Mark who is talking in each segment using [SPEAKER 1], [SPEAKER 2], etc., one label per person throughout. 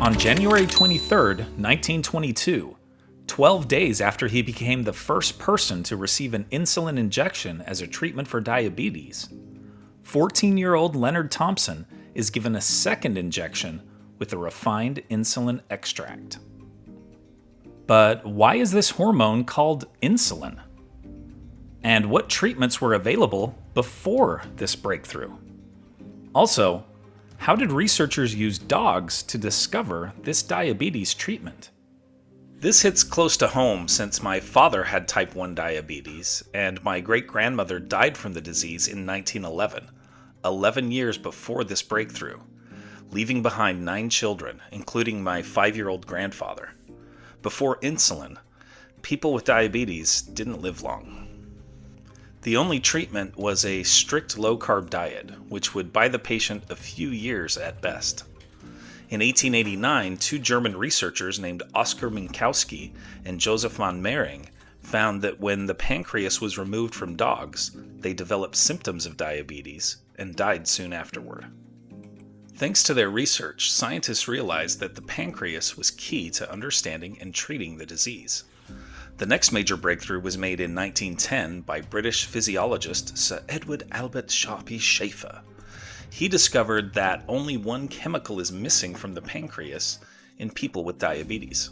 [SPEAKER 1] On January 23, 1922, 12 days after he became the first person to receive an insulin injection as a treatment for diabetes, 14-year-old Leonard Thompson is given a second injection with a refined insulin extract. But why is this hormone called insulin? And what treatments were available before this breakthrough? Also, how did researchers use dogs to discover this diabetes treatment? This hits close to home since my father had type 1 diabetes, and my great-grandmother died from the disease in 1911, 11 years before this breakthrough, leaving behind 9 children, including my 5-year-old grandfather. Before insulin, people with diabetes didn't live long. The only treatment was a strict low-carb diet, which would buy the patient a few years at best. In 1889, 2 German researchers named Oskar Minkowski and Josef von Mering found that when the pancreas was removed from dogs, they developed symptoms of diabetes and died soon afterward. Thanks to their research, scientists realized that the pancreas was key to understanding and treating the disease. The next major breakthrough was made in 1910 by British physiologist Sir Edward Albert Sharpie Schaefer. He discovered that only one chemical is missing from the pancreas in people with diabetes.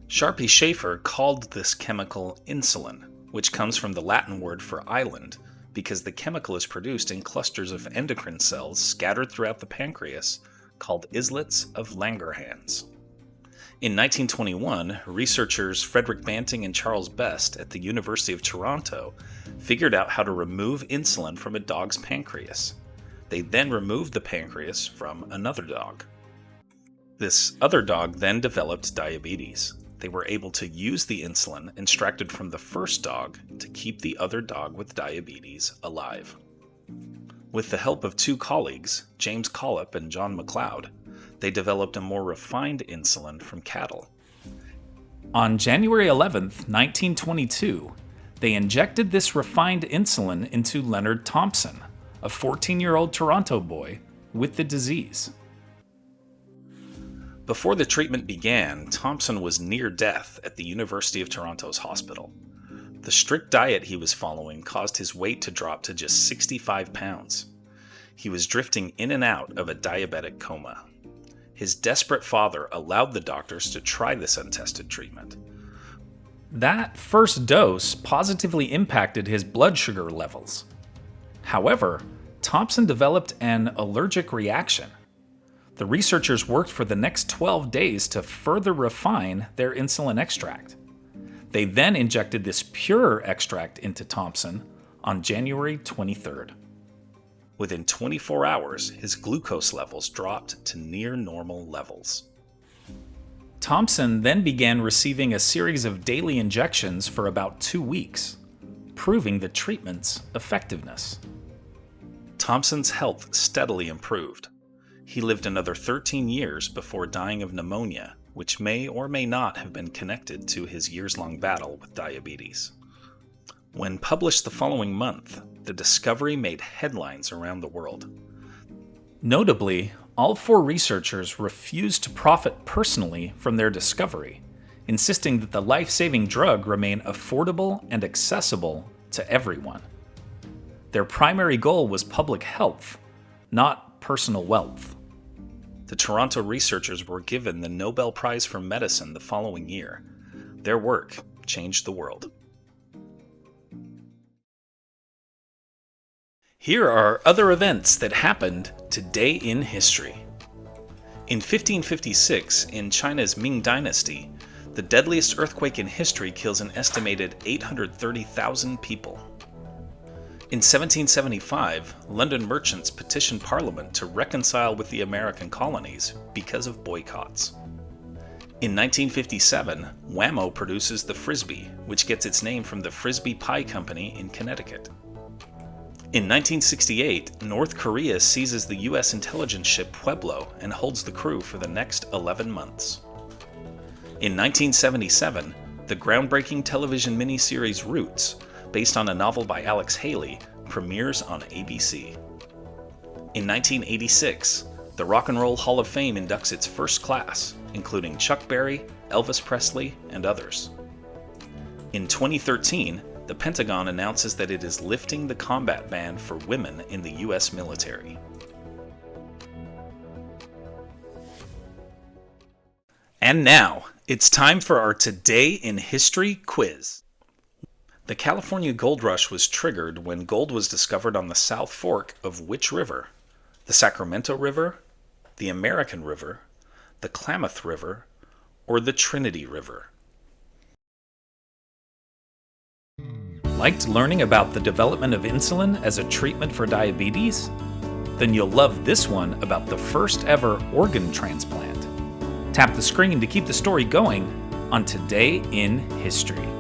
[SPEAKER 1] Sharpie Schaefer called this chemical insulin, which comes from the Latin word for island, because the chemical is produced in clusters of endocrine cells scattered throughout the pancreas, called islets of Langerhans. In 1921, researchers Frederick Banting and Charles Best at the University of Toronto figured out how to remove insulin from a dog's pancreas. They then removed the pancreas from another dog. This other dog then developed diabetes. They were able to use the insulin extracted from the first dog to keep the other dog with diabetes alive. With the help of 2 colleagues, James Collip and John Macleod, they developed a more refined insulin from cattle. On January 11, 1922, they injected this refined insulin into Leonard Thompson, a 14-year-old Toronto boy with the disease. Before the treatment began, Thompson was near death at the University of Toronto's hospital. The strict diet he was following caused his weight to drop to just 65 pounds. He was drifting in and out of a diabetic coma. His desperate father allowed the doctors to try this untested treatment. That first dose positively impacted his blood sugar levels. However, Thompson developed an allergic reaction. The researchers worked for the next 12 days to further refine their insulin extract. They then injected this pure extract into Thompson on January 23rd. Within 24 hours, his glucose levels dropped to near normal levels. Thompson then began receiving a series of daily injections for about 2 weeks, proving the treatment's effectiveness. Thompson's health steadily improved. He lived another 13 years before dying of pneumonia, which may or may not have been connected to his years-long battle with diabetes. When published the following month, the discovery made headlines around the world. Notably, all 4 researchers refused to profit personally from their discovery, insisting that the life-saving drug remain affordable and accessible to everyone. Their primary goal was public health, not personal wealth. The Toronto researchers were given the Nobel Prize for Medicine the following year. Their work changed the world. Here are other events that happened today in history. In 1556, in China's Ming Dynasty, the deadliest earthquake in history kills an estimated 830,000 people. In 1775, London merchants petitioned Parliament to reconcile with the American colonies because of boycotts. In 1957, Wham-O produces the Frisbee, which gets its name from the Frisbee Pie Company in Connecticut. In 1968, North Korea seizes the U.S. intelligence ship Pueblo and holds the crew for the next 11 months. In 1977, the groundbreaking television miniseries Roots, based on a novel by Alex Haley, premieres on ABC. In 1986, The Rock and Roll Hall of Fame inducts its first class, including Chuck Berry, Elvis Presley, and others. In 2013, the Pentagon announces that it is lifting the combat ban for women in the U.S. military. And now, it's time for our Today in History quiz. The California Gold Rush was triggered when gold was discovered on the South Fork of which river? The Sacramento River, the American River, the Klamath River, or the Trinity River? Liked learning about the development of insulin as a treatment for diabetes? Then you'll love this one about the first ever organ transplant. Tap the screen to keep the story going on Today in History.